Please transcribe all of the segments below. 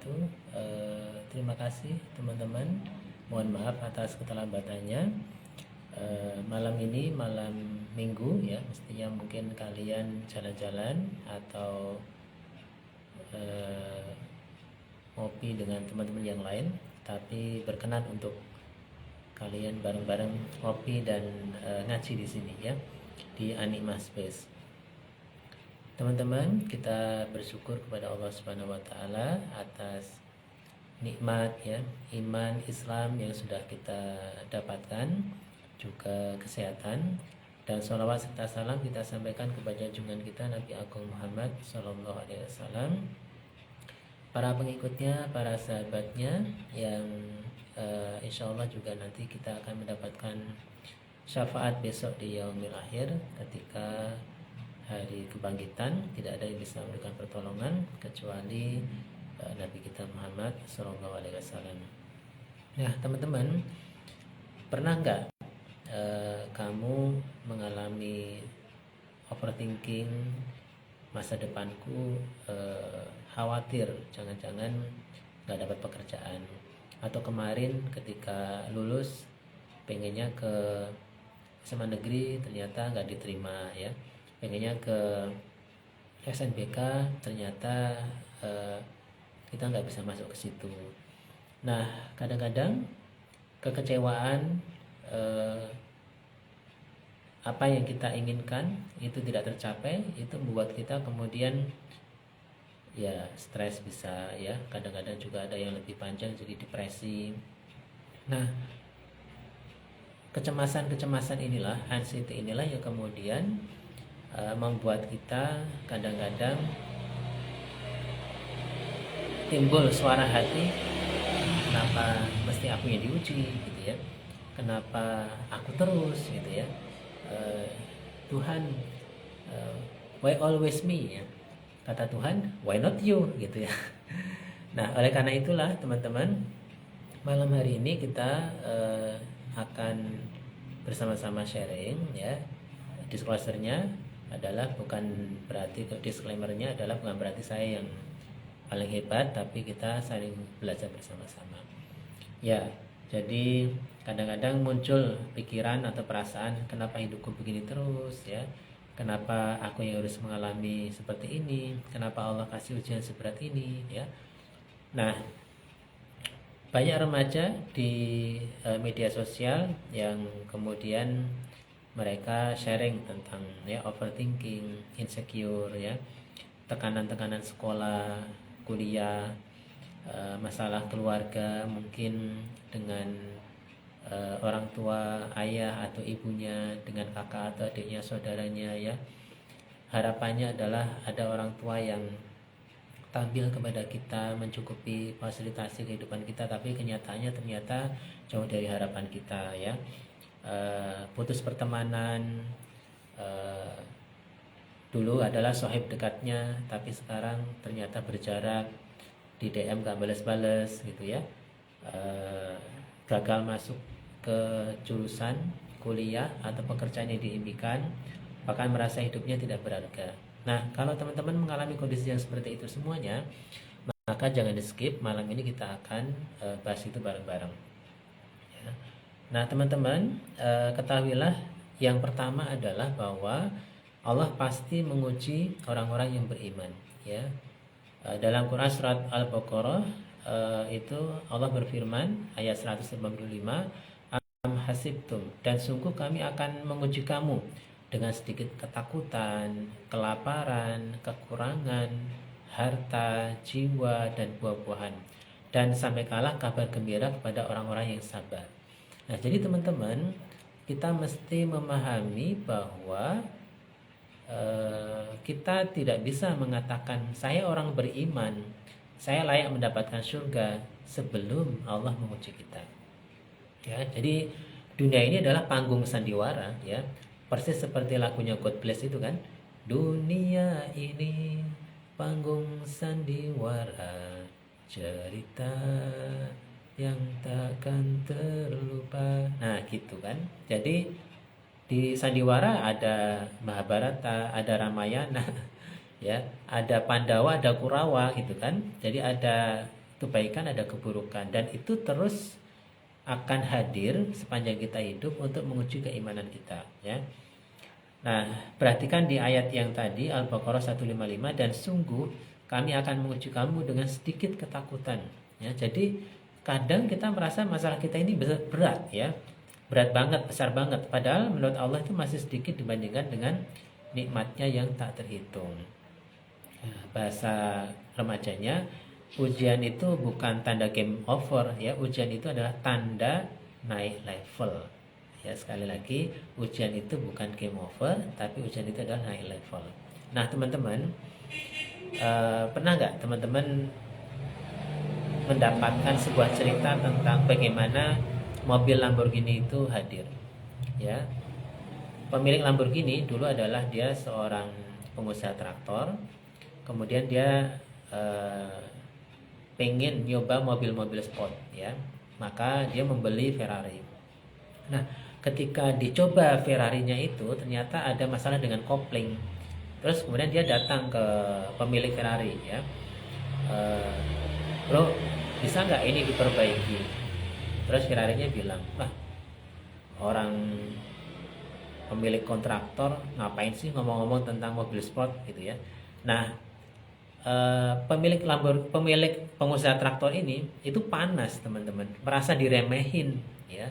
wabarakatuh. Terima kasih teman-teman. Mohon maaf atas keterlambatannya. Malam ini malam Minggu ya, mestinya mungkin kalian jalan-jalan atau ngopi dengan teman-teman yang lain, tapi berkenan untuk kalian bareng-bareng ngopi dan ngaji di sini ya, di Anima Space. Teman-teman, kita bersyukur kepada Allah Subhanahu wa taala atas nikmat ya, iman Islam yang sudah kita dapatkan, juga kesehatan, dan sholawat serta salam kita sampaikan kepada junjungan kita Nabi Agung Muhammad Sallallahu Alaihi Wasallam, para pengikutnya, para sahabatnya yang insya Allah juga nanti kita akan mendapatkan syafaat besok di yaumil akhir, ketika hari kebangkitan tidak ada yang bisa memberikan pertolongan kecuali Nabi kita Muhammad Sallallahu Alaihi Wasallam. Nah teman-teman, pernah nggak kamu mengalami overthinking, masa depanku, khawatir jangan-jangan nggak dapat pekerjaan, atau kemarin ketika lulus pengennya ke SMA negeri ternyata nggak diterima ya, pengennya ke SNBK ternyata kita nggak bisa masuk ke situ. Nah kadang-kadang kekecewaan, apa yang kita inginkan itu tidak tercapai, itu membuat kita kemudian ya stres bisa ya, kadang-kadang juga ada yang lebih panjang jadi depresi. Nah kecemasan inilah, anxiety inilah yang kemudian membuat kita kadang-kadang timbul suara hati, kenapa mesti aku yang diuji gitu ya, kenapa aku terus gitu ya, Tuhan, why always me ya, kata Tuhan, why not you gitu ya. Nah oleh karena itulah teman-teman, malam hari ini kita akan bersama-sama sharing ya. Disclosure-nya adalah bukan berarti, disclaimer-nya adalah bukan berarti saya yang paling hebat, tapi kita saling belajar bersama-sama ya. Jadi kadang-kadang muncul pikiran atau perasaan, kenapa hidupku begini terus ya, kenapa aku yang harus mengalami seperti ini, kenapa Allah kasih ujian seberat ini ya. Nah banyak remaja di media sosial yang kemudian mereka sharing tentang ya overthinking, insecure ya, tekanan-tekanan sekolah, kuliah, masalah keluarga, mungkin dengan orang tua, ayah atau ibunya, dengan kakak atau adiknya, saudaranya ya. Harapannya adalah ada orang tua yang tampil kepada kita, mencukupi fasilitasi kehidupan kita, tapi kenyataannya ternyata jauh dari harapan kita ya. Putus pertemanan, dulu adalah sohib dekatnya, tapi sekarang ternyata berjarak, di DM gak bales-bales gitu ya. Gagal masuk ke jurusan kuliah atau pekerjaan yang diimpikan, bahkan merasa hidupnya tidak berharga. Nah kalau teman-teman mengalami kondisi yang seperti itu semuanya, maka jangan di skip, malam ini kita akan bahas itu bareng-bareng ya. Nah teman-teman, ketahuilah yang pertama adalah bahwa Allah pasti menguji orang-orang yang beriman ya. Dalam Quran surat Al-Baqarah itu Allah berfirman ayat 185, am hasibtum, dan sungguh kami akan menguji kamu dengan sedikit ketakutan, kelaparan, kekurangan harta, jiwa, dan buah-buahan, dan sampai kalah kabar gembira kepada orang-orang yang sabar. Nah jadi teman-teman, kita mesti memahami bahwa kita tidak bisa mengatakan saya orang beriman, saya layak mendapatkan surga sebelum Allah menguji kita ya. Jadi dunia ini adalah panggung sandiwara ya, persis seperti lagunya God Bless itu kan, dunia ini panggung sandiwara, cerita yang takkan terlupa. Nah gitu kan. Jadi di sandiwara ada Mahabharata, ada Ramayana ya, ada Pandawa, ada Kurawa gitu kan. Jadi ada kebaikan, ada keburukan, dan itu terus akan hadir sepanjang kita hidup untuk menguji keimanan kita, ya. Nah, perhatikan di ayat yang tadi Al-Baqarah 155, dan sungguh kami akan menguji kamu dengan sedikit ketakutan, ya. Jadi kadang kita merasa masalah kita ini berat, ya. Berat banget, besar banget, padahal menurut Allah itu masih sedikit dibandingkan dengan nikmatnya yang tak terhitung. Nah, bahasa remajanya, ujian itu bukan tanda game over, ya. Ujian itu adalah tanda naik level. Ya, sekali lagi, ujian itu bukan game over, tapi ujian itu adalah naik level. Nah, teman-teman, pernah nggak teman-teman mendapatkan sebuah cerita tentang bagaimana mobil Lamborghini itu hadir? Ya, pemilik Lamborghini dulu adalah dia seorang pengusaha traktor. Kemudian dia pengen nyoba mobil-mobil sport, ya. Maka dia membeli Ferrari. Nah, ketika dicoba Ferrarinya itu ternyata ada masalah dengan kopling. Terus kemudian dia datang ke pemilik Ferrari, ya. Bro, bisa nggak ini diperbaiki? Terus Ferrarinya bilang, orang pemilik kontraktor ngapain sih ngomong-ngomong tentang mobil sport gitu, ya. Nah, pemilik pengusaha traktor ini itu panas, teman-teman, merasa diremehin, ya,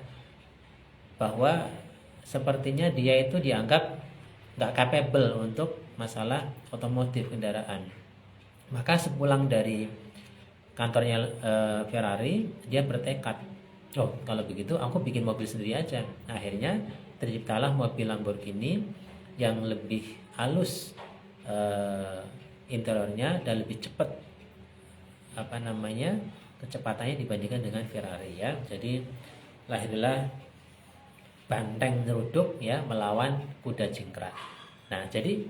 bahwa sepertinya dia itu dianggap nggak capable untuk masalah otomotif kendaraan. Maka sepulang dari kantornya Ferrari, dia bertekad, kalau begitu aku bikin mobil sendiri aja. Akhirnya terciptalah mobil Lamborghini yang lebih halus interiornya dan lebih cepat kecepatannya dibandingkan dengan Ferrari, ya. Jadi lahirlah banteng nyeruduk, ya, melawan kuda jingkrak. Nah, jadi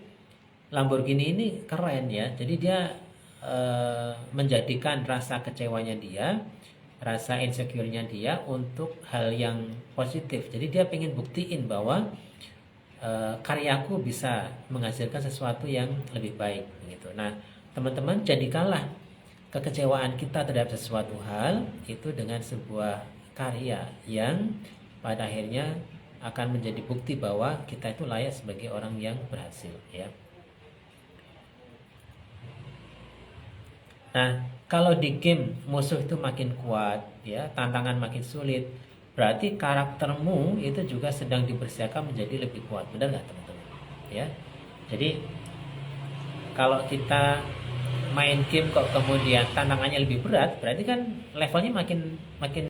Lamborghini ini keren, ya. Jadi dia menjadikan rasa kecewanya dia, rasa insecure-nya dia untuk hal yang positif. Jadi dia pengen buktiin bahwa karyaku bisa menghasilkan sesuatu yang lebih baik, gitu. Nah, teman-teman, jadikanlah kekecewaan kita terhadap sesuatu hal itu dengan sebuah karya yang pada akhirnya akan menjadi bukti bahwa kita itu layak sebagai orang yang berhasil, ya. Nah, kalau di game musuh itu makin kuat, ya, tantangan makin sulit, berarti karaktermu itu juga sedang dipersiapkan menjadi lebih kuat. Benar nggak, teman-teman? Ya. Jadi kalau kita main game kok kemudian tantangannya lebih berat, berarti kan levelnya makin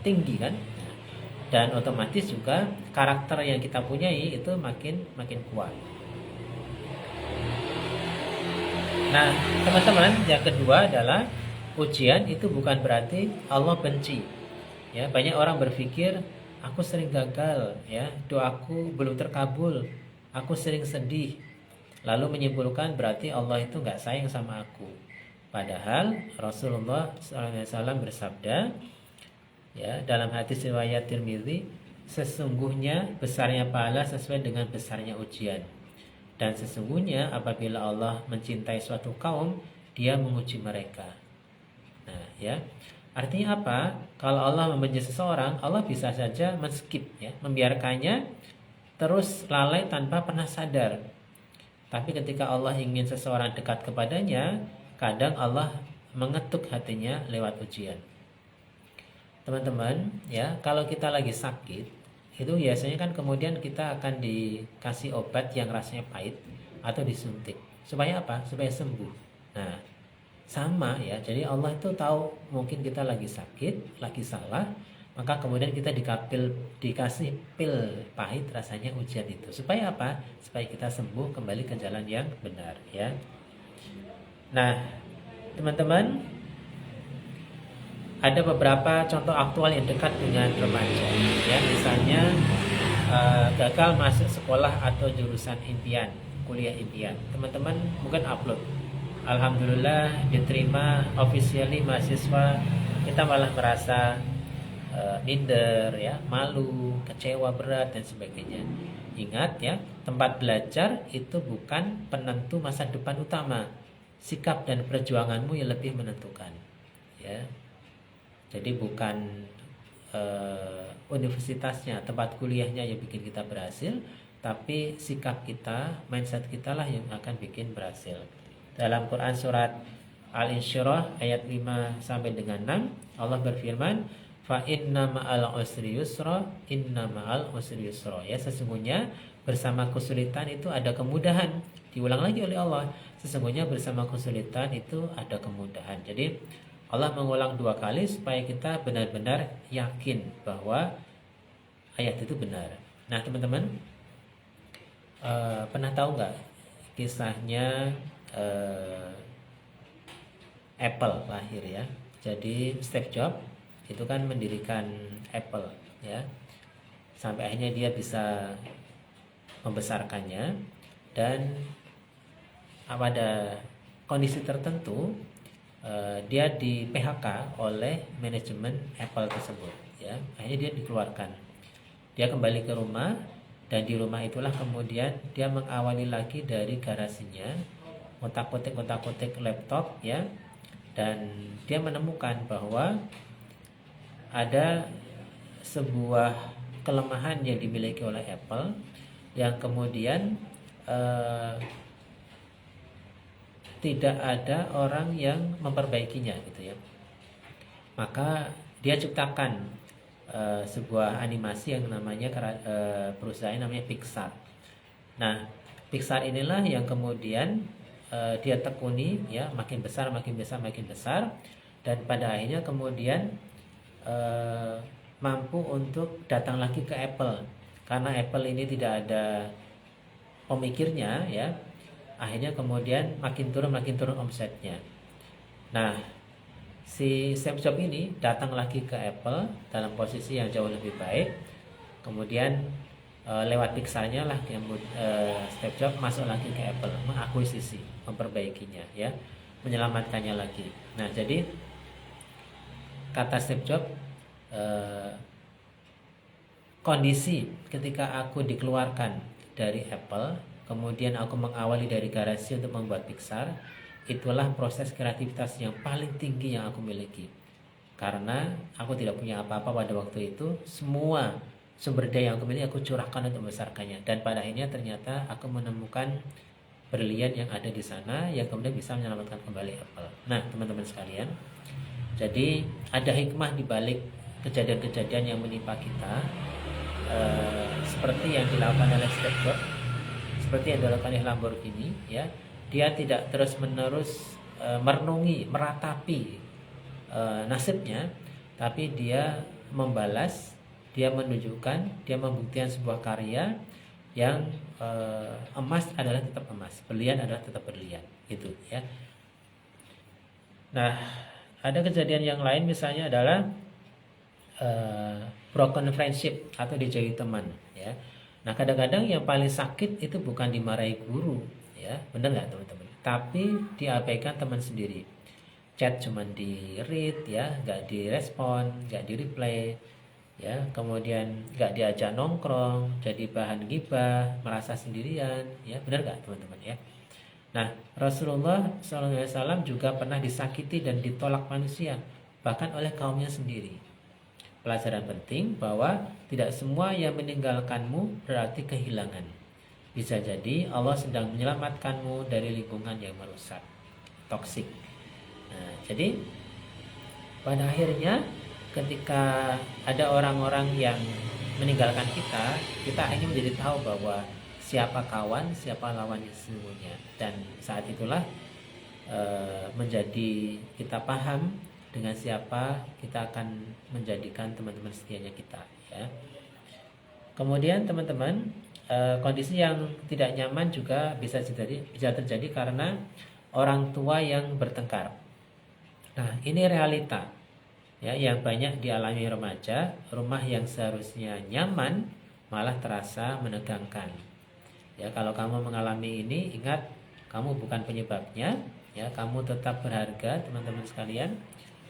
tinggi, kan? Dan otomatis juga karakter yang kita punyai itu makin kuat. Nah, teman-teman, yang kedua adalah ujian itu bukan berarti Allah benci. Ya, banyak orang berpikir aku sering gagal, ya, doaku belum terkabul, aku sering sedih, lalu menyimpulkan berarti Allah itu nggak sayang sama aku. Padahal Rasulullah SAW bersabda, ya, dalam hadis riwayat Tirmidzi, sesungguhnya besarnya pahala sesuai dengan besarnya ujian, dan sesungguhnya apabila Allah mencintai suatu kaum, dia menguji mereka. Nah, ya, artinya apa? Kalau Allah membenci seseorang, Allah bisa saja men-skip, ya, membiarkannya terus lalai tanpa pernah sadar. Tapi ketika Allah ingin seseorang dekat kepadanya, kadang Allah mengetuk hatinya lewat ujian. Teman-teman, ya, kalau kita lagi sakit, itu biasanya kan kemudian kita akan dikasih obat yang rasanya pahit atau disuntik. Supaya apa? Supaya sembuh. Nah, sama, ya. Jadi Allah itu tahu mungkin kita lagi sakit, lagi salah, maka kemudian kita dikasih pil pahit rasanya ujian itu. Supaya apa? Supaya kita sembuh kembali ke jalan yang benar, ya. Nah, teman-teman, ada beberapa contoh aktual yang dekat dengan remaja, ya. Misalnya gagal masuk sekolah atau jurusan impian, kuliah impian. Teman-teman mungkin upload, alhamdulillah diterima officially mahasiswa, kita malah merasa minder, ya, malu, kecewa berat dan sebagainya. Ingat, ya, tempat belajar itu bukan penentu masa depan utama. Sikap dan perjuanganmu yang lebih menentukan, ya. Jadi bukan universitasnya, tempat kuliahnya yang bikin kita berhasil, tapi sikap kita, mindset kita lah yang akan bikin berhasil. Dalam Quran surat Al-Insyirah ayat 5 sampai dengan 6, Allah berfirman, fa inna ma'al usri yusra, inna ma'al usri yusra. Ya, sesungguhnya bersama kesulitan itu ada kemudahan. Diulang lagi oleh Allah, sesungguhnya bersama kesulitan itu ada kemudahan. Jadi Allah mengulang 2 kali supaya kita benar-benar yakin bahwa ayat itu benar. Nah teman-teman, pernah tahu nggak kisahnya Apple lahir ya? Jadi Steve Jobs itu kan mendirikan Apple ya, sampai akhirnya dia bisa membesarkannya, dan pada kondisi tertentu dia di PHK oleh manajemen Apple tersebut ya. Akhirnya dia dikeluarkan, dia kembali ke rumah, dan di rumah itulah kemudian dia mengawali lagi dari garasinya, otak-otik laptop ya, dan dia menemukan bahwa ada sebuah kelemahan yang dimiliki oleh Apple yang kemudian tidak ada orang yang memperbaikinya gitu ya. Maka dia ciptakan sebuah animasi yang namanya perusahaan namanya Pixar. Nah, Pixar inilah yang kemudian dia tekuni ya, makin besar, dan pada akhirnya kemudian mampu untuk datang lagi ke Apple, karena Apple ini tidak ada pemikirnya ya. Akhirnya kemudian makin turun omsetnya. Nah, si Steve Jobs ini datang lagi ke Apple dalam posisi yang jauh lebih baik. Kemudian lewat Pixar-nya lah Steve Jobs masuk lagi ke Apple, mengakuisisi, memperbaikinya ya, menyelamatkannya lagi. Nah, jadi kata Steve Jobs, kondisi ketika aku dikeluarkan dari Apple, kemudian aku mengawali dari garasi untuk membuat Pixar, itulah proses kreativitas yang paling tinggi yang aku miliki. Karena aku tidak punya apa-apa pada waktu itu, semua sumber daya yang aku miliki aku curahkan untuk membesarkannya, dan pada akhirnya ternyata aku menemukan berlian yang ada di sana yang kemudian bisa menyelamatkan kembali Apple. Nah, teman-teman sekalian, jadi ada hikmah di balik kejadian-kejadian yang menimpa kita, seperti yang dilakukan oleh Steve Jobs, seperti yang dilakukan oleh Lamborghini ya. Dia tidak terus-menerus merenungi, meratapi nasibnya, tapi dia membalas, dia menunjukkan, dia membuktikan sebuah karya yang emas adalah tetap emas, berlian adalah tetap berlian, gitu ya. Nah, ada kejadian yang lain misalnya adalah broken friendship atau dijauhi teman ya. Nah, kadang-kadang yang paling sakit itu bukan dimarahi guru ya, benar nggak teman-teman, tapi diabaikan teman sendiri. Chat cuman di read ya, nggak direspon, nggak di reply ya, kemudian nggak diajak nongkrong, jadi bahan gibah, merasa sendirian ya, benar nggak teman-teman ya. Nah, Rasulullah SAW juga pernah disakiti dan ditolak manusia, bahkan oleh kaumnya sendiri. Pelajaran penting bahwa tidak semua yang meninggalkanmu berarti kehilangan. Bisa jadi Allah sedang menyelamatkanmu dari lingkungan yang merusak, toksik. Nah, jadi pada akhirnya ketika ada orang-orang yang meninggalkan kita, kita akhirnya menjadi tahu bahwa siapa kawan, siapa lawan yang sesungguhnya. Dan saat itulah menjadi kita paham dengan siapa kita akan menjadikan teman-teman setianya kita ya. Kemudian teman-teman, kondisi yang tidak nyaman juga bisa terjadi karena orang tua yang bertengkar. Nah, ini realita ya yang banyak dialami remaja. Rumah yang seharusnya nyaman malah terasa menegangkan ya. Kalau kamu mengalami ini, ingat kamu bukan penyebabnya ya, kamu tetap berharga teman-teman sekalian.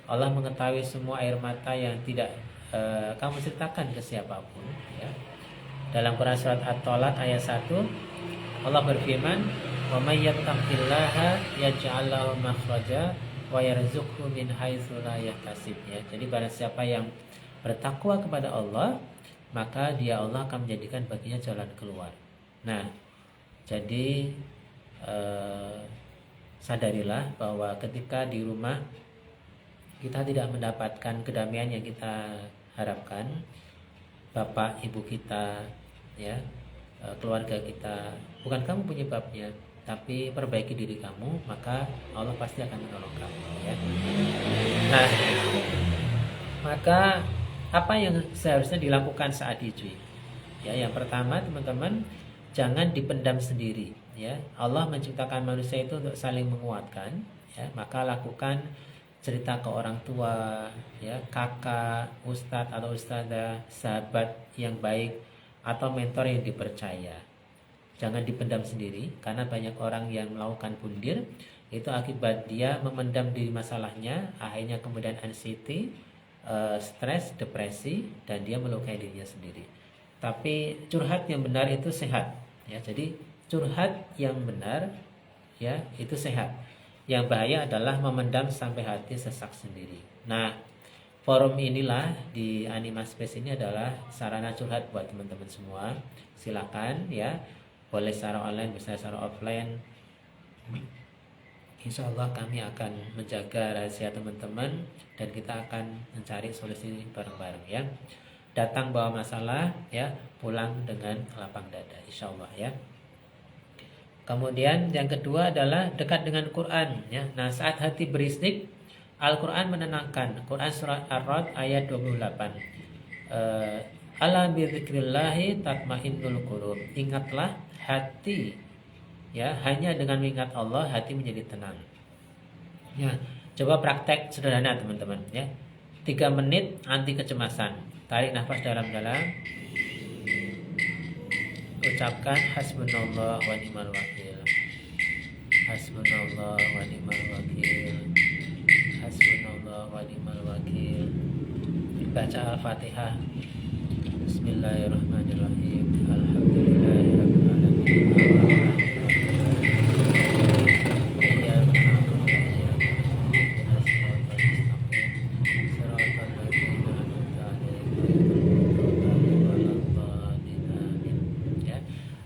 Allah mengetahui semua air mata yang tidak kamu ceritakan ke siapapun ya. Dalam Quran surat At-Tolak ayat 1, Allah berfirman, "Wa may yattaqillaha yaj'al lahu makhraja wa yarzuqhu min haitsu la yahtasib ya. Jadi barang siapa yang bertakwa kepada Allah, maka dia Allah akan menjadikan baginya jalan keluar. Nah, jadi sadarilah bahwa ketika di rumah kita tidak mendapatkan kedamaian yang kita harapkan, bapak ibu kita ya, keluarga kita, bukan kamu penyebabnya, tapi perbaiki diri kamu, maka Allah pasti akan menolong kamu ya. Nah, maka apa yang seharusnya dilakukan saat diuji? Ya, yang pertama teman-teman, jangan dipendam sendiri ya. Allah menciptakan manusia itu untuk saling menguatkan ya, maka lakukan cerita ke orang tua ya, kakak, ustadz atau ustadzah, sahabat yang baik atau mentor yang dipercaya. Jangan dipendam sendiri, karena banyak orang yang melakukan pundir itu akibat dia memendam diri masalahnya, akhirnya kemudian anxiety, stres, depresi, dan dia melukai dirinya sendiri. Tapi curhat yang benar itu sehat ya. Jadi curhat yang benar ya itu sehat. Yang bahaya adalah memendam sampai hati sesak sendiri. Nah, forum inilah di Anima Space ini adalah sarana curhat buat teman-teman semua. Silakan ya, boleh secara online, bisa secara offline. Insya Allah kami akan menjaga rahasia teman-teman dan kita akan mencari solusi bareng-bareng ya. Datang bawa masalah ya, pulang dengan lapang dada insya Allah ya. Kemudian yang kedua adalah dekat dengan Quran ya. Nah, saat hati beristik, Al-Quran menenangkan. Quran surat Ar-Ra'd ayat 28. Ala bi dzikrillahi tatmainnul qulub. Ingatlah hati ya, hanya dengan mengingat Allah hati menjadi tenang. Ya, coba praktek sederhana teman-teman ya. 3 menit anti kecemasan. Tarik nafas dalam-dalam. Ucapkan hasbunallah wa ni'mal wakil. Hasbunallah wa ni'mal wakil. Hasbunallah wa ni'mal wakil. Baca Al-Fatihah. Bismillahirrahmanirrahim. Alhamdulillahirabbil alamin.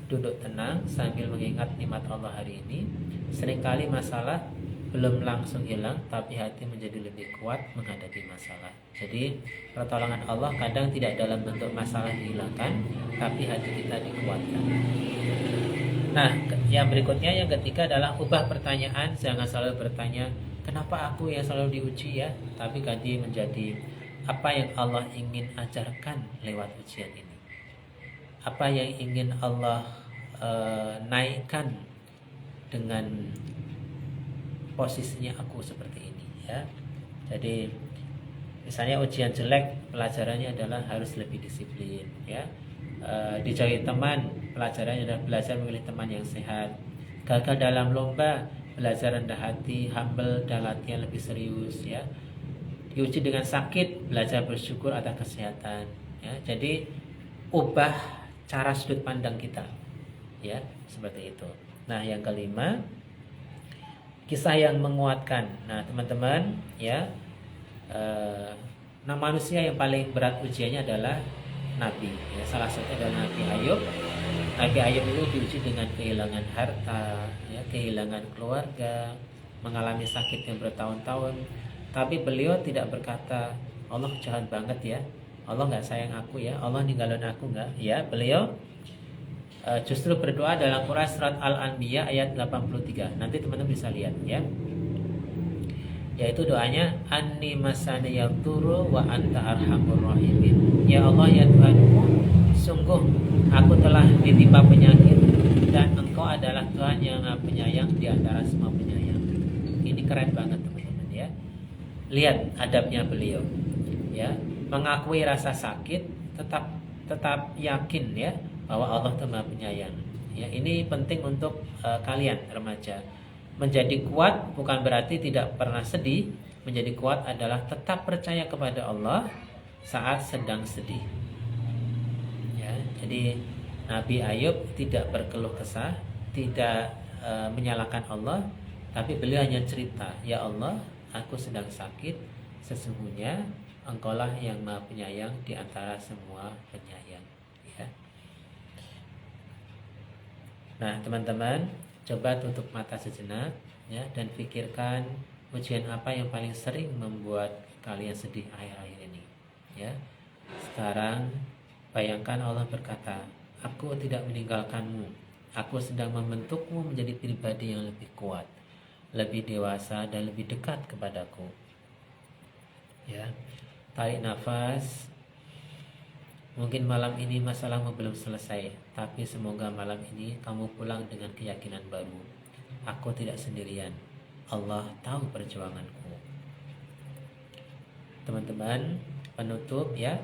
Duduk tenang sambil mengingat nikmat Allah hari ini. Seringkali masalah belum langsung hilang, tapi hati menjadi lebih kuat menghadapi masalah. Jadi pertolongan Allah kadang tidak dalam bentuk masalah dihilangkan, tapi hati kita dikuatkan. Nah, yang berikutnya yang ketiga adalah ubah pertanyaan. Jangan selalu bertanya kenapa aku yang selalu diuji ya, tapi ganti menjadi apa yang Allah ingin ajarkan lewat ujian ini. Apa yang ingin Allah naikkan dengan posisinya aku seperti ini ya. Jadi misalnya ujian jelek, pelajarannya adalah harus lebih disiplin ya. Dijauhi teman, pelajarannya adalah belajar memilih teman yang sehat. Gagal dalam lomba, belajar rendah hati, humble, dan latihan lebih serius ya. Diuji dengan sakit, belajar bersyukur atas kesehatan ya. Jadi ubah cara sudut pandang kita ya, seperti itu. Nah, yang kelima, kisah yang menguatkan. Nah, teman-teman ya, nah manusia yang paling berat ujiannya adalah Nabi ya. Salah satunya adalah Nabi Ayub. Nabi Ayub itu diuji dengan kehilangan harta ya, kehilangan keluarga, mengalami sakit yang bertahun-tahun, tapi beliau tidak berkata Allah jahat banget ya, Allah nggak sayang aku ya, Allah ninggalin aku nggak ya. Beliau justru berdoa dalam Quran surat Al-Anbiya ayat 83. Nanti teman-teman bisa lihat ya. Yaitu doanya anni masani yadurru wa anta arhamur rahimin. Ya Allah ya Tuhanku, sungguh aku telah ditimpa penyakit dan Engkau adalah Tuhan yang penyayang di antara semua penyayang. Ini keren banget teman-teman ya. Lihat adabnya beliau ya. Mengakui rasa sakit, tetap yakin ya bahwa Allah itu Maha Penyayang. Ya, ini penting untuk kalian remaja. Menjadi kuat bukan berarti tidak pernah sedih. Menjadi kuat adalah tetap percaya kepada Allah saat sedang sedih. Ya, jadi Nabi Ayub tidak berkeluh kesah, tidak menyalahkan Allah, tapi beliau hanya cerita, ya Allah, aku sedang sakit, sesungguhnya Engkaulah yang Maha Penyayang di antara semua penyayang, ya. Nah, teman-teman, coba tutup mata sejenak, ya, dan pikirkan ujian apa yang paling sering membuat kalian sedih akhir-akhir ini, ya. Sekarang bayangkan Allah berkata, "Aku tidak meninggalkanmu. Aku sedang membentukmu menjadi pribadi yang lebih kuat, lebih dewasa, dan lebih dekat kepadaku." Ya, tarik nafas. Mungkin malam ini masalahmu belum selesai, tapi semoga malam ini kamu pulang dengan keyakinan baru. Aku tidak sendirian. Allah tahu perjuanganku. Teman-teman, penutup ya.